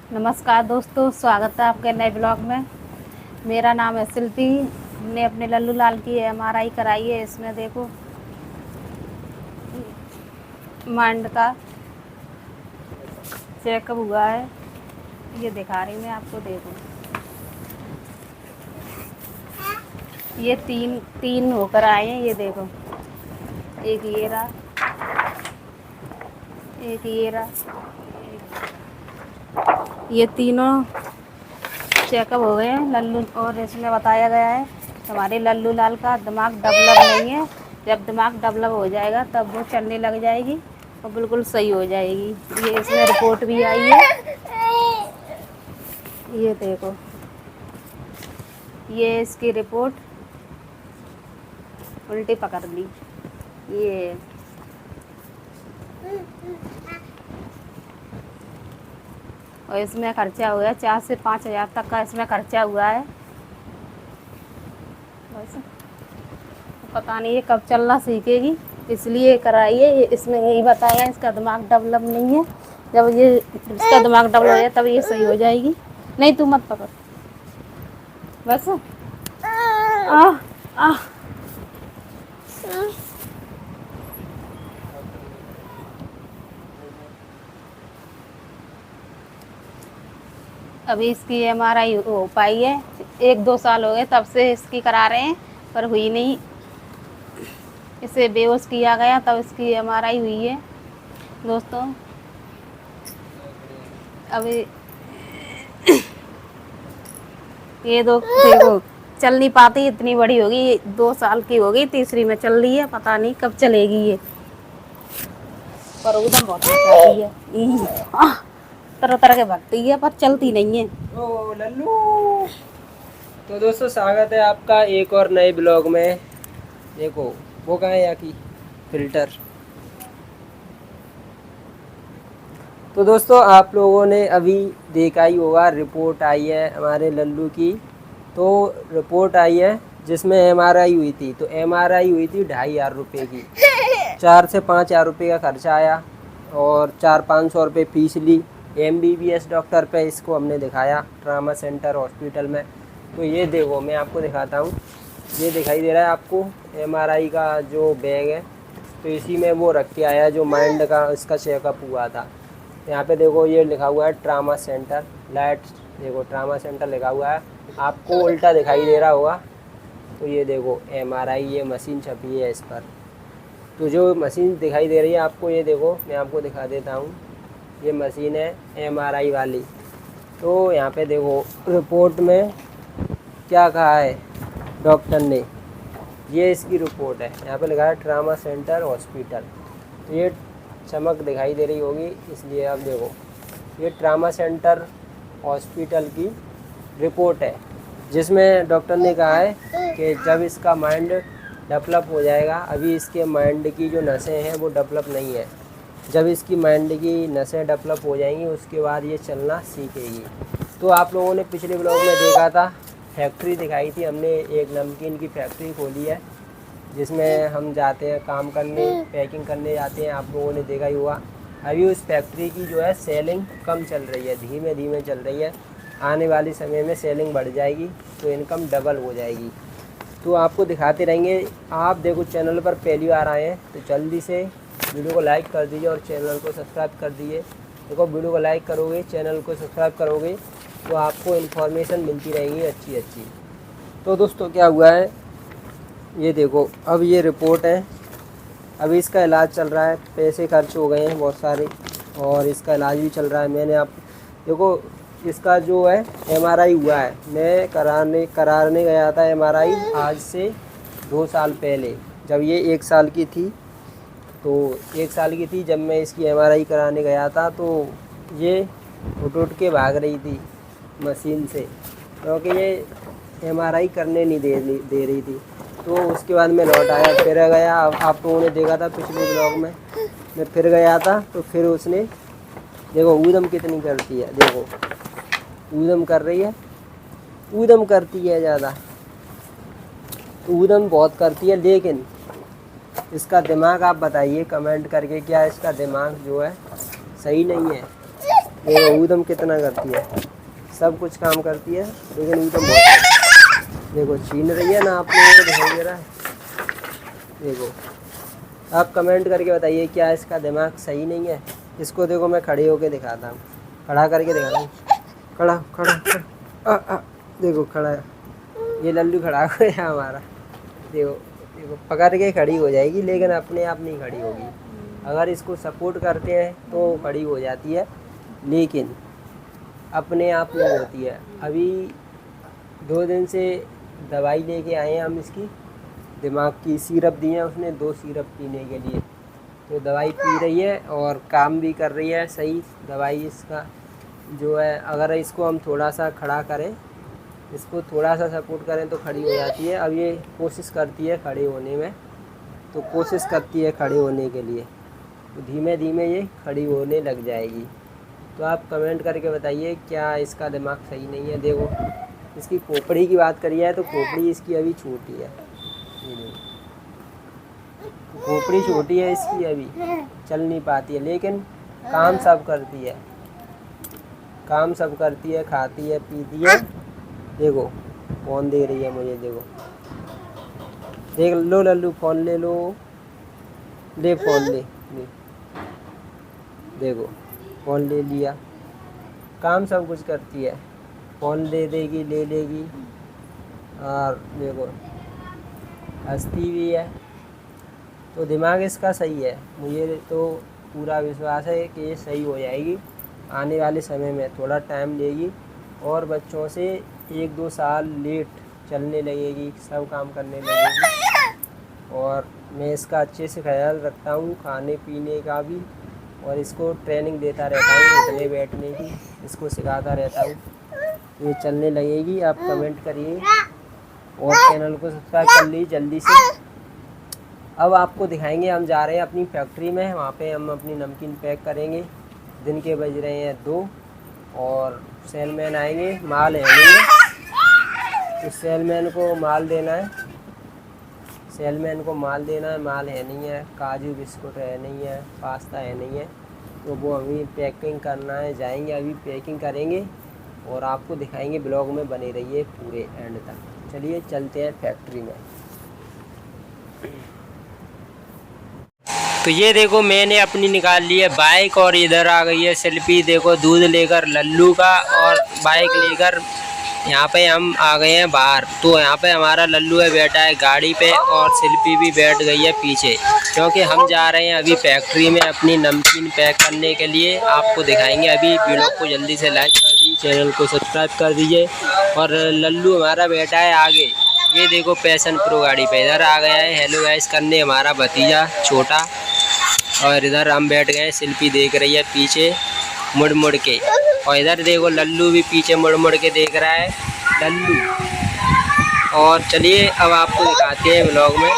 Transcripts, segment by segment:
नमस्कार दोस्तों, स्वागत है आपके नए ब्लॉग में। मेरा नाम है शिल्पी। हमने अपने लल्लू लाल की एमआरआई कराई है। इसमें देखो माइंड का चेकअप हुआ है। ये दिखा रही मैं आपको, देखो ये तीन तीन होकर आए हैं। ये देखो, एक ये रहा, एक ये रहा, ये तीनों चेकअप हो गए हैं लल्लू। और इसमें बताया गया है हमारे लल्लू लाल का दिमाग डेवलप नहीं है। जब दिमाग डेवलप हो जाएगा तब वो चलने लग जाएगी और बिल्कुल सही हो जाएगी। ये इसमें रिपोर्ट भी आई है। ये देखो, ये इसकी रिपोर्ट उल्टी पकड़ ली। ये और इसमें खर्चा हुआ है 4 से 5 हज़ार तक का इसमें खर्चा हुआ है। बस पता नहीं ये कब चलना सीखेगी, इसलिए कराइए। इसमें यही बताया इसका दिमाग डेवलप नहीं है। जब ये इसका दिमाग डेवलप हो जाए तब ये सही हो जाएगी। नहीं, तू मत पकड़ बस। आ आ अभी इसकी एमआरआई हो पाई है। 1-2 साल हो गए तब से इसकी करा रहे हैं, पर हुई नहीं। इसे बेहोश किया गया तब इसकी एमआरआई हुई है दोस्तों। अभी ये देखो चल नहीं पाती, इतनी बड़ी होगी, 2 साल की होगी, तीसरी में चल रही है। पता नहीं कब चलेगी ये, पर उधम बहुत मचाती है। तरह तरह के भगती है पर चलती नहीं है। ओ लल्लू। तो दोस्तों स्वागत है आपका एक और नए ब्लॉग में। देखो वो कहाँ है यहाँ की फिल्टर। तो दोस्तों आप लोगों ने अभी देखा ही होगा, रिपोर्ट आई है हमारे लल्लू की। तो रिपोर्ट आई है जिसमें एमआरआई हुई थी। तो एमआरआई हुई थी 2500 रुपये की। 4 से 5 हज़ार रुपये का खर्चा आया और 400-500 रुपये फीस ली। एमबीबीएस डॉक्टर पे इसको हमने दिखाया, ट्रामा सेंटर हॉस्पिटल में। तो ये देखो मैं आपको दिखाता हूँ। ये दिखाई दे रहा है आपको एमआरआई का जो बैग है। तो इसी में वो रख के आया जो माइंड का इसका चेकअप हुआ था। यहाँ पे देखो ये लिखा हुआ है ट्रामा सेंटर। लाइट देखो ट्रामा सेंटर लिखा हुआ है, आपको उल्टा दिखाई दे रहा होगा। तो ये देखो एमआरआई, ये मशीन छपी है इस पर। तो जो मशीन दिखाई दे रही है आपको, ये देखो मैं आपको दिखा देता हूँ। ये मशीन है एमआरआई वाली। तो यहाँ पे देखो रिपोर्ट में क्या कहा है डॉक्टर ने, ये इसकी रिपोर्ट है। यहाँ पे लिखा है ट्रामा सेंटर हॉस्पिटल। तो ये चमक दिखाई दे रही होगी इसलिए आप देखो, ये ट्रामा सेंटर हॉस्पिटल की रिपोर्ट है जिसमें डॉक्टर ने कहा है कि जब इसका माइंड डेवलप हो जाएगा, अभी इसके माइंड की जो नसें हैं वो डेवलप नहीं है। जब इसकी माइंड की नसें डेवलप हो जाएंगी उसके बाद ये चलना सीखेगी। तो आप लोगों ने पिछले ब्लॉग में देखा था, फैक्ट्री दिखाई थी हमने। एक नमकीन की फैक्ट्री खोली है जिसमें हम जाते हैं काम करने, पैकिंग करने जाते हैं। आप लोगों ने देखा ही हुआ। अभी उस फैक्ट्री की जो है सेलिंग कम चल रही है, धीमे धीमे चल रही है। आने वाले समय में सेलिंग बढ़ जाएगी तो इनकम डबल हो जाएगी। तो आपको दिखाते रहेंगे। आप देखो चैनल पर पहली बार आए हैं तो जल्दी से वीडियो को लाइक कर दीजिए और चैनल को सब्सक्राइब कर दीजिए। देखो वीडियो को लाइक करोगे, चैनल को सब्सक्राइब करोगे तो आपको इन्फॉर्मेशन मिलती रहेगी अच्छी अच्छी। तो दोस्तों क्या हुआ है ये देखो, अब ये रिपोर्ट है। अभी इसका इलाज चल रहा है, पैसे खर्च हो गए हैं बहुत सारे और इसका इलाज भी चल रहा है। मैंने आप देखो इसका जो है एमआरआई हुआ है, मैं कराने गया था एमआरआई आज से 2 साल पहले। जब ये 1 साल की थी, तो 1 साल की थी जब मैं इसकी एमआरआई कराने गया था। तो ये उठ के भाग रही थी मशीन से, क्योंकि ये एमआरआई करने नहीं दे रही थी। तो उसके बाद मैं लौट आया, फिर गया। आप लोगों ने देखा था पिछले ब्लॉग में, मैं फिर गया था। तो फिर उसने देखो ऊधम कितनी करती है, देखो ऊधम कर रही है, ऊधम करती है ज़्यादा, ऊधम बहुत करती है। लेकिन इसका दिमाग आप बताइए कमेंट करके, क्या इसका दिमाग जो है सही नहीं है? देखो ऊधम कितना करती है, सब कुछ काम करती है, लेकिन ऊधम बहुत। देखो छीन रही है ना, आप लोगों को दिखाई दे रहा है। देखो आप कमेंट करके बताइए क्या इसका दिमाग सही नहीं है। इसको देखो मैं खड़े होके दिखाता हूँ, खड़ा करके दिखाता हूँ। खड़ा खड़ा खड़ा देखो खड़ा है, ये लल्लू खड़ा हो गया हमारा। देखो देखो पकड़ के खड़ी हो जाएगी, लेकिन अपने आप नहीं खड़ी होगी। अगर इसको सपोर्ट करते हैं तो खड़ी हो जाती है, लेकिन अपने आप नहीं होती है। अभी 2 दिन से दवाई लेके आए हैं हम इसकी, दिमाग की सिरप दी है उसने 2 सिरप पीने के लिए। तो दवाई पी रही है और काम भी कर रही है सही। दवाई इसका जो है, अगर इसको हम थोड़ा सा खड़ा करें, इसको थोड़ा सा सपोर्ट करें तो खड़ी हो जाती है। अब ये कोशिश करती है खड़े होने में, तो कोशिश करती है खड़े होने के लिए, तो धीमे धीमे ये खड़ी होने लग जाएगी। तो आप कमेंट करके बताइए क्या इसका दिमाग सही नहीं है। देखो इसकी खोपड़ी की बात करी जाए तो खोपड़ी इसकी अभी छोटी है, ये देखो खोपड़ी छोटी है इसकी, अभी चल नहीं पाती है, लेकिन काम सब करती है, काम सब करती है, खाती है पीती है। देखो फ़ोन दे रही है मुझे, देखो देख लो लल्लू, फ़ोन ले लो, ले फ़ोन ले, देखो फ़ोन ले लिया। काम सब कुछ करती है, फ़ोन दे देगी, ले लेगी। और देखो हंसती भी है, तो दिमाग इसका सही है। मुझे तो पूरा विश्वास है कि ये सही हो जाएगी आने वाले समय में। थोड़ा टाइम लेगी और बच्चों से 1-2 साल लेट चलने लगेगी, सब काम करने लगेगी। और मैं इसका अच्छे से ख्याल रखता हूँ, खाने पीने का भी, और इसको ट्रेनिंग देता रहता हूँ, उठने बैठने की इसको सिखाता रहता हूँ। ये चलने लगेगी। आप कमेंट करिए और चैनल को सब्सक्राइब कर लीजिए जल्दी से। अब आपको दिखाएंगे, हम जा रहे हैं अपनी फैक्ट्री में, वहाँ पे हम अपनी नमकीन पैक करेंगे। दिन के बज रहे हैं 2 और सेलमैन आएंगे, माल है नहीं, तो सेलमैन को माल देना है, सेलमैन को माल देना है, माल है नहीं है, काजू बिस्कुट है नहीं है, पास्ता है नहीं है, तो वो अभी पैकिंग करना है। जाएंगे अभी पैकिंग करेंगे और आपको दिखाएंगे, ब्लॉग में बने रहिए पूरे एंड तक। चलिए चलते हैं फैक्ट्री में। तो ये देखो मैंने अपनी निकाल ली है बाइक और इधर आ गई है शिल्पी, देखो दूध लेकर लल्लू का और बाइक लेकर यहाँ पे हम आ गए हैं बाहर। तो यहाँ पे हमारा लल्लू है बैठा है गाड़ी पे और शिल्पी भी बैठ गई है पीछे, क्योंकि हम जा रहे हैं अभी फैक्ट्री में अपनी नमकीन पैक करने के लिए। आपको दिखाएंगे अभी। वीडियो को जल्दी से लाइक कर दीजिए, चैनल को सब्सक्राइब कर दीजिए। और लल्लू हमारा बैठा है आगे, ये देखो पैशन प्रो गाड़ी पे इधर आ गया है हेलो गाइस करने हमारा भतीजा छोटा। और इधर हम बैठ गए, शिल्पी देख रही है पीछे मुड़ मुड़ के, और इधर देखो लल्लू भी पीछे मुड़ मुड़ के देख रहा है लल्लू। और चलिए अब आपको दिखाते हैं व्लॉग में,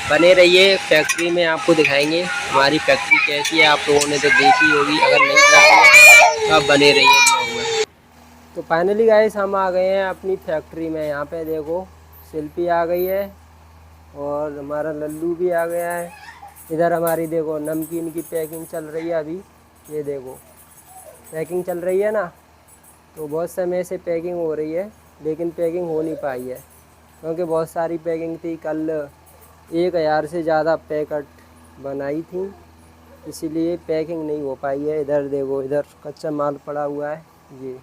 बने रहिए। फैक्ट्री में आपको दिखाएंगे हमारी फैक्ट्री कैसी है, आप लोगों ने तो देखी होगी, अगर नहीं देखी तो आप बने रहिए व्लॉग में। तो फाइनली गाइस हम आ गए हैं अपनी फैक्ट्री में। यहाँ पे देखो शिल्पी आ गई है और हमारा लल्लू भी आ गया है। इधर हमारी देखो नमकीन की पैकिंग चल रही है अभी, ये देखो पैकिंग चल रही है ना। तो बहुत समय से पैकिंग हो रही है, लेकिन पैकिंग हो नहीं पाई है, क्योंकि बहुत सारी पैकिंग थी। कल 1000 से ज़्यादा पैकेट बनाई थी, इसीलिए पैकिंग नहीं हो पाई है। इधर देखो, इधर कच्चा माल पड़ा हुआ है, ये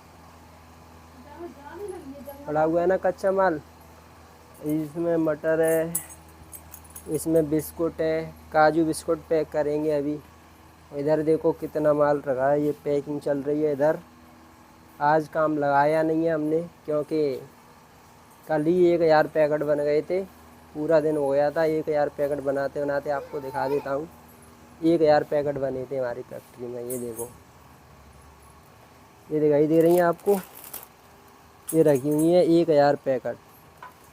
पड़ा हुआ है ना कच्चा माल। इसमें मटर है, इसमें बिस्कुट है, काजू बिस्कुट पैक करेंगे अभी। इधर देखो कितना माल रखा है, ये पैकिंग चल रही है इधर। आज काम लगाया नहीं है हमने, क्योंकि कल ही 1000 पैकेट बन गए थे, पूरा दिन हो गया था 1000 पैकेट बनाते बनाते। आपको दिखा देता हूँ, 1000 पैकेट बने थे हमारी फैक्ट्री में। ये देखो, ये दिखाई दे रही हैं आपको, ये रखी हुई है 1000 पैकेट।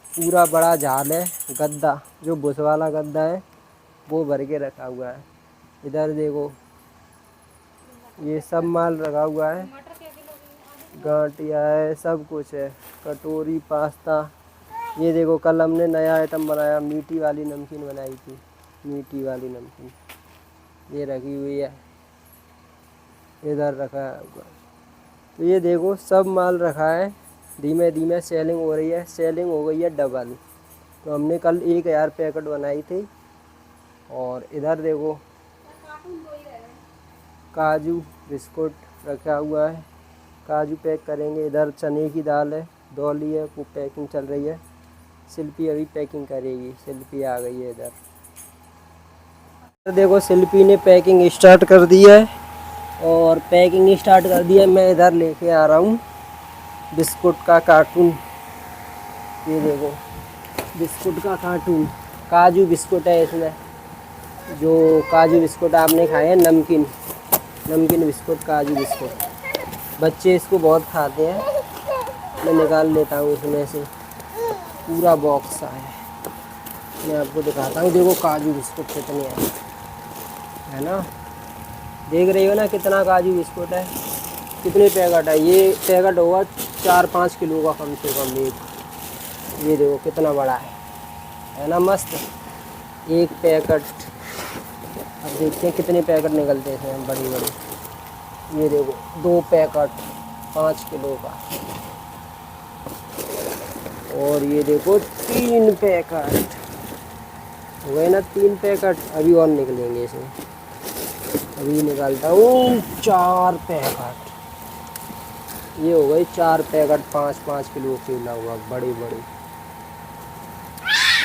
पूरा बड़ा झाल है, गद्दा जो बुश वाला गद्दा है वो भर के रखा हुआ है। इधर देखो ये सब माल रखा हुआ है, गांठिया है, सब कुछ है, कटोरी, पास्ता। ये देखो कल हमने नया आइटम बनाया, मीठी वाली नमकीन बनाई थी, मीठी वाली नमकीन ये रखी हुई है, इधर रखा हुआ। तो ये देखो सब माल रखा है, धीमे धीमे सेलिंग हो रही है, सेलिंग हो गई है डबल। तो हमने कल 1000 पैकेट बनाई थी। और इधर देखो काजू बिस्कुट रखा हुआ है, काजू पैक करेंगे। इधर चने की दाल है, डॉली है, वो पैकिंग चल रही है। शिल्पी अभी पैकिंग करेगी, शिल्पी आ गई है इधर। देखो शिल्पी ने पैकिंग स्टार्ट कर दी है, और पैकिंग स्टार्ट कर दी है। मैं इधर लेके आ रहा हूँ बिस्कुट का कार्टून। ये देखो बिस्कुट का कार्टून, काजू बिस्कुट है इसमें। जो काजू बिस्कुट आपने खाए हैं, नमकीन नमकीन बिस्कुट, काजू बिस्कुट, बच्चे इसको बहुत खाते हैं। मैं निकाल लेता हूँ इसमें से, पूरा बॉक्स आया है। मैं आपको दिखाता हूँ, देखो काजू बिस्कुट कितने हैं, है ना। देख रही हो ना कितना काजू बिस्कुट है, कितने पैकेट है। ये पैकेट होगा 4-5 किलो का कम से कम एक। ये देखो कितना बड़ा है ना, मस्त एक पैकेट। अब देखते हैं कितने पैकेट निकलते हैं बड़ी बड़ी। ये देखो 2 पैकेट 5 किलो का, और ये देखो 3 पैकेट हो गए ना, 3 पैकेट। अभी और निकलेंगे इसमें, अभी निकालता हूँ 4 पैकेट। ये हो गई 4 पैकेट 5-5 किलो के लगभग, बड़ी बड़ी।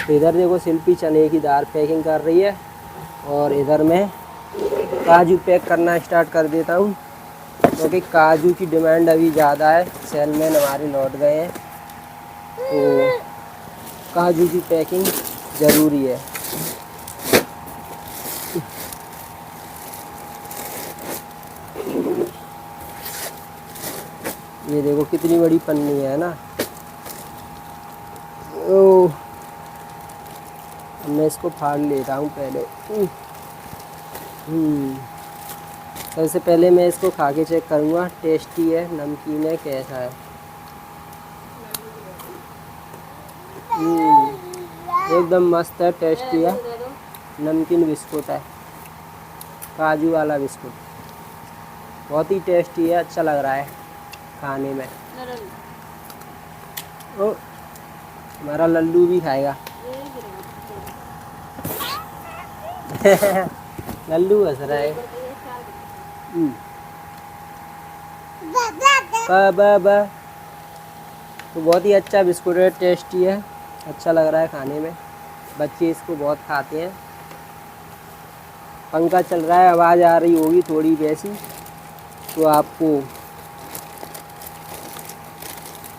तो इधर देखो शिल्पी चने की दाल पैकिंग कर रही है, और इधर मैं काजू पैक करना स्टार्ट कर देता हूँ, क्योंकि काजू की डिमांड अभी ज़्यादा है। सेलमैन हमारे लौट गए हैं, तो काजू की पैकिंग ज़रूरी है। ये देखो कितनी बड़ी पन्नी है ना। ओह, मैं इसको फाड़ लेता हूँ पहले। सबसे पहले मैं इसको खा के चेक करूँगा, टेस्टी है, नमकीन है, कैसा है। एकदम मस्त है, टेस्टी है, नमकीन बिस्कुट है, काजू वाला बिस्कुट, बहुत ही टेस्टी है, अच्छा लग रहा है खाने में। ओ, हमारा लल्लू भी खाएगा। लल्लू हंस रहा है। बा तो बहुत ही अच्छा बिस्कुट है, टेस्टी है, अच्छा लग रहा है खाने में। बच्चे इसको बहुत खाते हैं। पंखा चल रहा है, आवाज़ आ रही होगी थोड़ी वैसी, तो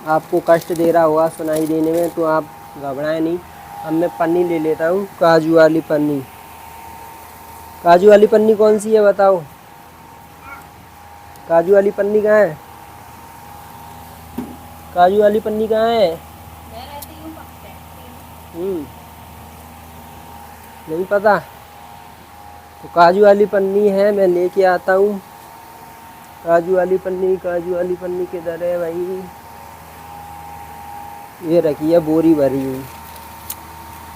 आपको कष्ट दे रहा होगा सुनाई देने में, तो आप घबराएं नहीं। अब मैं पन्नी ले लेता हूँ, काजू वाली पन्नी। काजू वाली पन्नी कौन सी है बताओ, काजू वाली पन्नी कहाँ है? काजू वाली पन्नी कहाँ है? नहीं पता, तो काजू वाली पन्नी है, मैं लेके आता हूँ। काजू वाली पन्नी किधर है भाई? ये रखी है बोरी भरी हुई,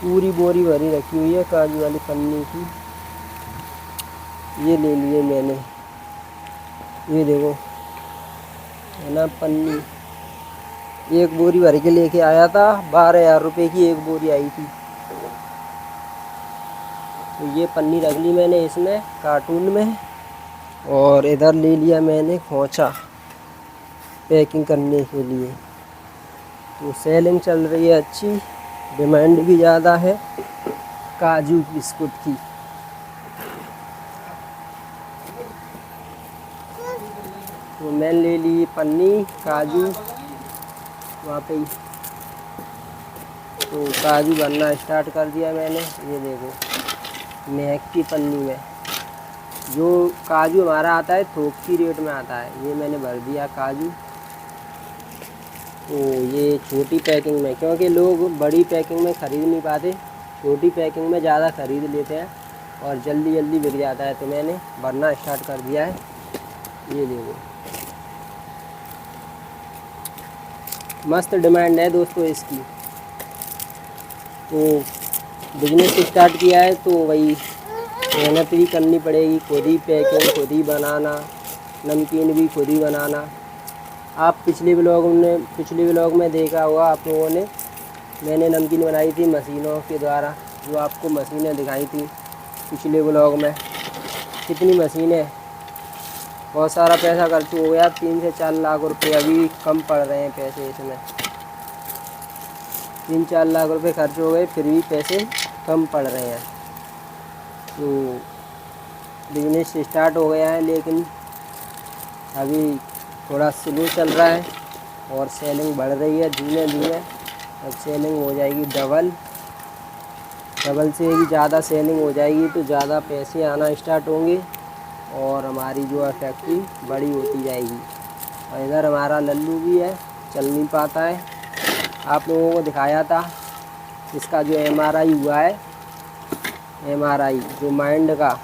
पूरी बोरी भरी रखी हुई है काजू वाली पन्नी की। ये ले लिए मैंने, ये देखो है ना पन्नी। एक बोरी भर के लेके आया था, 12,000 रुपये की एक बोरी आई थी। तो ये पन्नी रख ली मैंने इसमें कार्टून में, और इधर ले लिया मैंने खोंचा पैकिंग करने के लिए। तो सेलिंग चल रही है अच्छी, डिमांड भी ज़्यादा है काजू बिस्कुट की। तो मैं ले ली पन्नी काजू वहाँ पे ही। तो काजू भरना स्टार्ट कर दिया मैंने। ये देखो महक की पन्नी में जो काजू हमारा आता है थोक की रेट में आता है, ये मैंने भर दिया काजू। तो ये छोटी पैकिंग में, क्योंकि लोग बड़ी पैकिंग में ख़रीद नहीं पाते, छोटी पैकिंग में ज़्यादा ख़रीद लेते हैं और जल्दी जल्दी बिक जाता है। तो मैंने भरना स्टार्ट कर दिया है। ये देखो मस्त डिमांड है दोस्तों इसकी। तो बिजनेस स्टार्ट किया है तो वही मेहनत भी करनी पड़ेगी, खुद ही पैकिंग खुद ही बनाना, नमकीन भी खुद ही बनाना, आप पिछले व्लॉग में देखा होगा आप लोगों ने, मैंने नमकीन बनाई थी मशीनों के द्वारा, जो आपको मशीनें दिखाई थी पिछले व्लॉग में। कितनी मशीनें, बहुत सारा पैसा खर्च हो गया, 3 से 4 लाख रुपए अभी कम पड़ रहे हैं पैसे इसमें। 3-4 लाख रुपए खर्च हो गए, फिर भी पैसे कम पड़ रहे हैं। तो बिजनेस स्टार्ट हो गया है, लेकिन अभी थोड़ा स्लो चल रहा है और सेलिंग बढ़ रही है धीमे धीमे। अब सेलिंग हो जाएगी डबल से भी ज़्यादा सेलिंग हो जाएगी तो ज़्यादा पैसे आना स्टार्ट होंगे और हमारी जो है फैक्ट्री बड़ी होती जाएगी। और इधर हमारा लल्लू भी है, चल नहीं पाता है। आप लोगों को दिखाया था इसका जो MRI हुआ है, MRI जो माइंड का,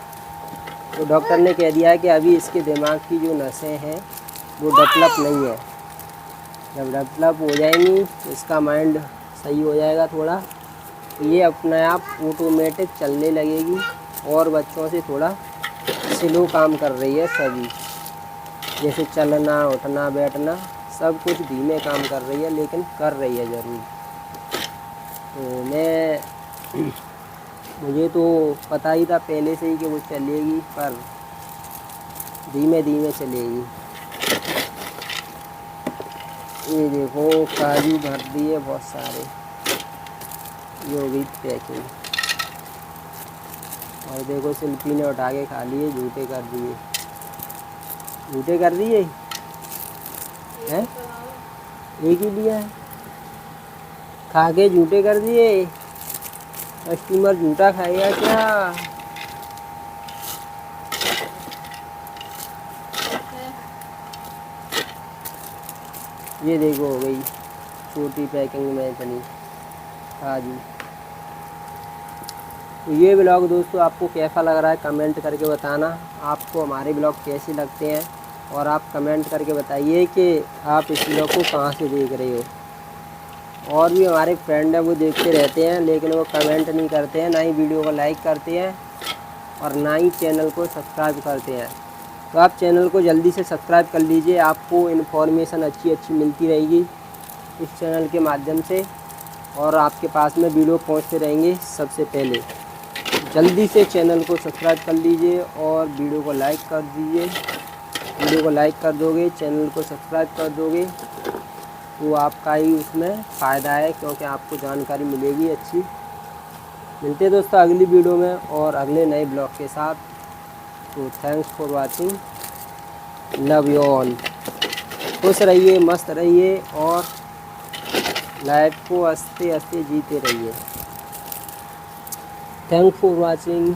तो डॉक्टर ने कह दिया है कि अभी इसके दिमाग की जो नसें हैं वो डेवलप नहीं है। जब डेवलप हो जाएंगी तो इसका माइंड सही हो जाएगा थोड़ा, तो ये अपने आप ऑटोमेटिक चलने लगेगी। और बच्चों से थोड़ा स्लो काम कर रही है सभी, जैसे चलना उठना बैठना सब कुछ धीमे काम कर रही है, लेकिन कर रही है ज़रूर। तो मुझे तो पता ही था पहले से ही कि वो चलेगी, पर धीमे धीमे चलेगी। ये देखो काजू भर दिए बहुत सारे, ये हो गई पैकिंग। और देखो शिल्पी ने उठा के खा लिए, झूठे कर दिए हैं, एक ही लिया है, खा के झूठे कर दिए। कस्टमर झूठा खाएगा क्या? ये देखो हो गई छोटी पैकिंग में इतनी काजू। तो ये ब्लॉग दोस्तों आपको कैसा लग रहा है कमेंट करके बताना। आपको हमारे ब्लॉग कैसे लगते हैं, और आप कमेंट करके बताइए कि आप इस ब्लॉग को कहाँ से देख रहे हो। और भी हमारे फ्रेंड हैं वो देखते रहते हैं, लेकिन वो कमेंट नहीं करते हैं, ना ही वीडियो को लाइक करते हैं और ना ही चैनल को सब्सक्राइब करते हैं। तो आप चैनल को जल्दी से सब्सक्राइब कर लीजिए, आपको इन्फॉर्मेशन अच्छी मिलती रहेगी इस चैनल के माध्यम से, और आपके पास में वीडियो पहुंचते रहेंगे सबसे पहले। जल्दी से चैनल को सब्सक्राइब कर लीजिए और वीडियो को लाइक कर दीजिए। वीडियो को लाइक कर दोगे, चैनल को सब्सक्राइब कर दोगे तो आपका ही उसमें फ़ायदा है, क्योंकि आपको जानकारी मिलेगी अच्छी। मिलते हैं दोस्तों अगली वीडियो में और अगले नए ब्लॉग के साथ। तो thanks for watching, love you all. खुश रहिए, मस्त रहिए और लाइफ को हंसते हंसते जीते रहिए। Thanks for watching.